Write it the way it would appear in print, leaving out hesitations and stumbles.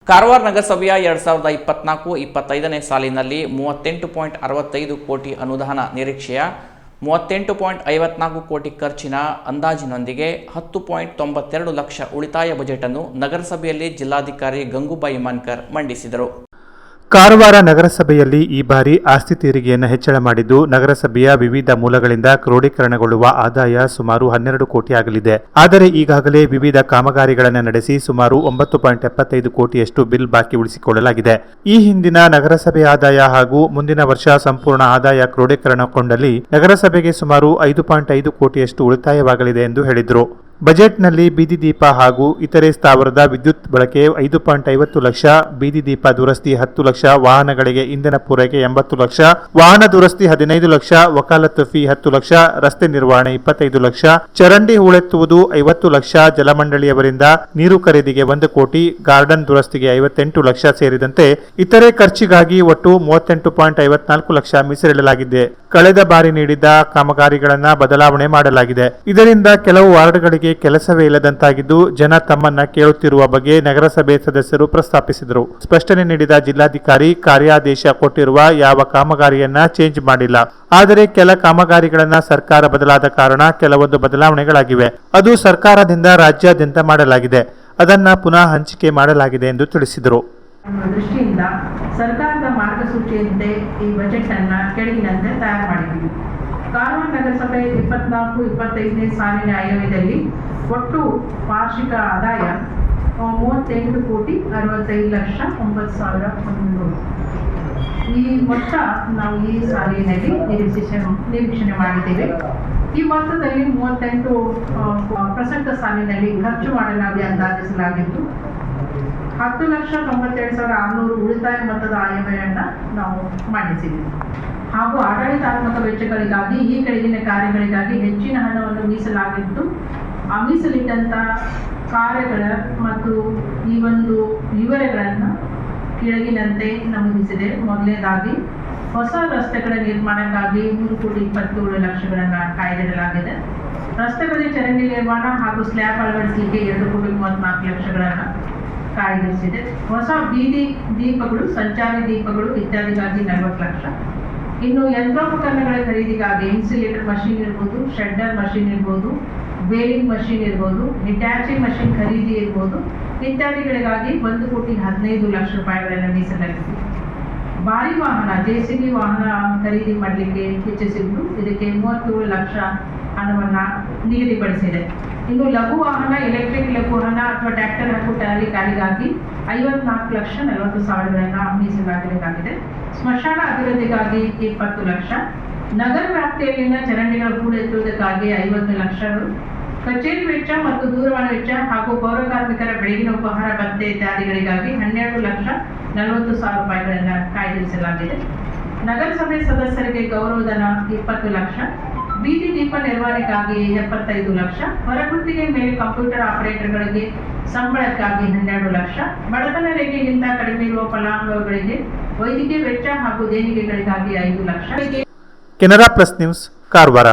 ಕಾರವಾರ ನಗರಸಭೆಯ 2024-25ನೇ ಸಾಲಿನಲ್ಲಿ 38.65 ಕೋಟಿ ಅನುದಾನ ನಿರೀಕ್ಷೆಯ 38.54 ಕೋಟಿ ಖರ್ಚಿನ ಅಂದಾಜಿನೊಂದಿಗೆ 10.92 ಲಕ್ಷ ಉಳಿತಾಯ ಬಜೆಟ್ ಅನ್ನು ನಗರಸಭೆಯಲ್ಲಿ ಜಿಲ್ಲಾಧಿಕಾರಿ ಗಂಗೂಬಾಯಿ ಮಾನ್ಕರ್ ಮಂಡಿಸಿದರು. ಕಾರವಾರ ನಗರಸಭೆಯಲ್ಲಿ ಈ ಬಾರಿ ಆಸ್ತಿ ತೆರಿಗೆಯನ್ನು ಹೆಚ್ಚಳ ಮಾಡಿದ್ದು, ನಗರಸಭೆಯ ವಿವಿಧ ಮೂಲಗಳಿಂದ ಕ್ರೋಢೀಕರಣಗೊಳ್ಳುವ ಆದಾಯ ಸುಮಾರು 12 ಕೋಟಿ ಆಗಲಿದೆ. ಆದರೆ ಈಗಾಗಲೇ ವಿವಿಧ ಕಾಮಗಾರಿಗಳನ್ನು ನಡೆಸಿ ಸುಮಾರು 9.75 ಕೋಟಿಯಷ್ಟು ಬಿಲ್ ಬಾಕಿ ಉಳಿಸಿಕೊಳ್ಳಲಾಗಿದೆ. ಈ ಹಿಂದಿನ ನಗರಸಭೆ ಆದಾಯ ಹಾಗೂ ಮುಂದಿನ ವರ್ಷ ಸಂಪೂರ್ಣ ಆದಾಯ ಕ್ರೋಢೀಕರಣಗೊಂಡಲ್ಲಿ ನಗರಸಭೆಗೆ ಸುಮಾರು 5.5 ಕೋಟಿಯಷ್ಟು ಉಳಿತಾಯವಾಗಲಿದೆ ಎಂದು ಹೇಳಿದರು. ಬಜೆಟ್ನಲ್ಲಿ ಬೀದಿ ದೀಪ ಹಾಗೂ ಇತರೆ ಸ್ಥಾವರದ ವಿದ್ಯುತ್ ಬಳಕೆ 5.50 ಲಕ್ಷ, ಬೀದಿ ದೀಪ ದುರಸ್ತಿ 10 ಲಕ್ಷ, ವಾಹನಗಳಿಗೆ ಇಂಧನ ಪೂರೈಕೆ 80 ಲಕ್ಷ, ವಾಹನ ದುರಸ್ತಿ 15 ಲಕ್ಷ, ವಕಾಲತ್ತು ಫೀ 10 ಲಕ್ಷ, ರಸ್ತೆ ನಿರ್ವಹಣೆ 25 ಲಕ್ಷ, ಚರಂಡಿ ಹೂಳೆತ್ತುವುದು 50 ಲಕ್ಷ, ಜಲಮಂಡಳಿಯವರಿಂದ ನೀರು ಖರೀದಿಗೆ 1 ಕೋಟಿ, ಗಾರ್ಡನ್ ದುರಸ್ತಿಗೆ 58 ಲಕ್ಷ ಸೇರಿದಂತೆ ಇತರೆ ಖರ್ಚಿಗಾಗಿ ಒಟ್ಟು 38.54 ಲಕ್ಷ ಮೀಸಲಿಡಲಾಗಿದೆ. ಕಳೆದ ಬಾರಿ ನೀಡಿದ್ದ ಕಾಮಗಾರಿಗಳನ್ನು ಬದಲಾವಣೆ ಮಾಡಲಾಗಿದೆ. ಇದರಿಂದ ಕೆಲವು ವಾರ್ಡ್ಗಳಿಗೆ ಕೆಲಸವೇ ಇಲ್ಲದಂತಾಗಿದ್ದು, ಜನ ತಮ್ಮನ್ನ ಕೇಳುತ್ತಿರುವ ಬಗ್ಗೆ ನಗರಸಭೆ ಸದಸ್ಯರು ಪ್ರಸ್ತಾಪಿಸಿದರು. ಸ್ಪಷ್ಟನೆ ನೀಡಿದ ಜಿಲ್ಲಾಧಿಕಾರಿ, ಕಾರ್ಯಾದೇಶ ಕೊಟ್ಟಿರುವ ಯಾವ ಕಾಮಗಾರಿಯನ್ನ ಚೇಂಜ್ ಮಾಡಿಲ್ಲ. ಆದರೆ ಕೆಲ ಕಾಮಗಾರಿಗಳನ್ನ ಸರ್ಕಾರ ಬದಲಾದ ಕಾರಣ ಕೆಲವೊಂದು ಬದಲಾವಣೆಗಳಾಗಿವೆ. ಅದು ಸರ್ಕಾರದಿಂದ ರಾಜ್ಯಾದ್ಯಂತ ಮಾಡಲಾಗಿದೆ. ಅದನ್ನ ಪುನಃ ಹಂಚಿಕೆ ಮಾಡಲಾಗಿದೆ ಎಂದು ತಿಳಿಸಿದರು. ದೃಷ್ಟಿಯಿಂದ ಸರ್ಕಾರದ ಮಾರ್ಗಸೂಚಿಯಂತೆ ಈ ಬಜೆಟ್ ಅನ್ನ ಕೆಳಗಿನಂತೆ ತಯಾರು ಮಾಡಿದ್ದೀವಿ. ಕಾರವಾರ ನಗರಸಭೆ 24-25ನೇ ಸಾಲಿನ ಆಯವ್ಯಯದಲ್ಲಿ ಒಟ್ಟು ವಾರ್ಷಿಕ ಆದಾಯ 38,65,09,100. ಈ ಮೊತ್ತ ನಾವು ಈ ಸಾಲಿನಲ್ಲಿ ನಿರೀಕ್ಷಣೆ ಮಾಡಿದ್ದೇವೆ. ಈ ಮೊತ್ತದಲ್ಲಿ 38 ಪ್ರಸಕ್ತ ಸಾಲಿನಲ್ಲಿ ಖರ್ಚು ಮಾಡಲಾಗಿ ಅಂದಾಜಿಸಲಾಗಿದ್ದು 10,92,600 ಉಳಿತಾಯ ಮೊತ್ತದ ಆಯವ್ಯಯವನ್ನು ನಾವು ಮಂಡಿಸಿದ್ದೀವಿ. ಹಾಗೂ ಆಡಳಿತಾತ್ಮಕ ವೆಚ್ಚಗಳಿಗಾಗಿ ಈ ಕೆಳಗಿನ ಕಾರ್ಯಗಳಿಗಾಗಿ ಹೆಚ್ಚಿನ ಹಣವನ್ನು ಮೀಸಲಾಗಿದ್ದು, ಆ ಮೀಸಲಿಟ್ಟಂತ ಕಾರ್ಯಗಳ ಮತ್ತು ಈ ಒಂದು ವಿವರಗಳನ್ನು ಕೆಳಗಿನಂತೆ ನಮೂದಿಸಿದೆ. ಮೊದಲನೇದಾಗಿ ಹೊಸ ರಸ್ತೆಗಳ ನಿರ್ಮಾಣಕ್ಕಾಗಿ 3,27 ಲಕ್ಷಗಳನ್ನು ಕಾಯ್ದಿಡಲಾಗಿದೆ. ರಸ್ತೆಗಳಲ್ಲಿ ಚರಂಡಿ ನಿರ್ಮಾಣ ಹಾಗೂ ಸ್ಲ್ಯಾಬ್ ಅಳವಡಿಸಲಿಕ್ಕೆ 2,34 ಲಕ್ಷಗಳನ್ನು ಕಾಯ್ದಿರಿಸಿದೆ. ಹೊಸ ಬೀದಿ ದೀಪಗಳು, ಸಂಚಾರಿ ದೀಪಗಳು ಇತ್ಯಾದಿಗಾಗಿ 40 ಲಕ್ಷ. ಇನ್ನು ಯಂತ್ರೋಪಕರಣಗಳ ಖರೀದಿಗಾಗಿ ಇನ್ಸುಲೇಟರ್ ಮಷೀನ್ ಇರ್ಬೋದು, ಶೆಡ್ಡರ್ ಮಷೀನ್ ಇರ್ಬೋದು, ಬೇಲಿಂಗ್ ಮಷೀನ್ ಇರ್ಬೋದು, ಡಿಟ್ಯಾಚಿಂಗ್ ಮಷೀನ್ ಖರೀದಿ ಇರ್ಬೋದು ಇತ್ಯಾದಿಗಳಿಗಾಗಿ 1,15 ಲಕ್ಷ ರೂಪಾಯಿಗಳನ್ನು ಮೀಸಲಾಗಿದೆ. ಭಾರಿ ವಾಹನ JCB ವಾಹನ ಖರೀದಿ ಮಾಡಲಿಕ್ಕೆ ಹೆಚ್ಚಿಸಿದ್ದು ಇದಕ್ಕೆ 37 ಲಕ್ಷ ಹಣವನ್ನು ನಿಗದಿಪಡಿಸಿದೆ. ಇನ್ನು ಲಘು ವಾಹನ, ಎಲೆಕ್ಟ್ರಿಕ್ ಲಘು ವಾಹನ ಅಥವಾ ಟ್ರ್ಯಾಕ್ಟರ್ ಹಾಗೂ ಟ್ರಾಲಿ ಗಾಡಿಗಾಗಿ 54,40,000 ಮೀಸಲಾಗಬೇಕಾಗಿದೆ. ಸ್ಮಶಾನ ಅಭಿವೃದ್ಧಿಗಾಗಿ 20 ಲಕ್ಷ, ನಗರ ವ್ಯಾಪ್ತಿಯಲ್ಲಿನ ಚರಂಡಿಗಳ ಹೂಳೆತ್ತುವುದಕ್ಕಾಗಿ 50 ಲಕ್ಷ, ಕಚೇರಿ ವೆಚ್ಚ ಮತ್ತು ದೂರವಾಣಿ ವೆಚ್ಚ ಹಾಗೂ ಪೌರ ಕಾರ್ಮಿಕರ ಬೆಳಗಿನ ಉಪಹಾರ ಭತ್ಯೆ ಇತ್ಯಾದಿಗಳಿಗಾಗಿ 12,40,000 ರೂಪಾಯಿಗಳನ್ನು ಕಾಯ್ದಿರಿಸಲಾಗಿದೆ. ನಗರಸಭೆ ಸದಸ್ಯರಿಗೆ ಗೌರವಧನ 20 ಲಕ್ಷ, ಬೀದಿ ದೀಪ ನಿರ್ವಹಣೆಗಾಗಿ 75 ಲಕ್ಷ, ಹೊರಗುತ್ತಿಗೆ ಮೇಲೆ ಕಂಪ್ಯೂಟರ್ ಆಪರೇಟರ್ಗಳಿಗೆ ಸಂಬಳಕ್ಕಾಗಿ 12 ಲಕ್ಷ, ಬಡತನ ರೇಖೆಗಿಂತ ಕಡಿಮೆ ಇರುವ ಫಲಾನುಭವಿಗಳಿಗೆ ವೈದ್ಯಕೀಯ ವೆಚ್ಚ ಹಾಗೂ ದೇಣಿಗೆಗಳಿಗಾಗಿ 5 ಲಕ್ಷ. Canara plus news, Karwar.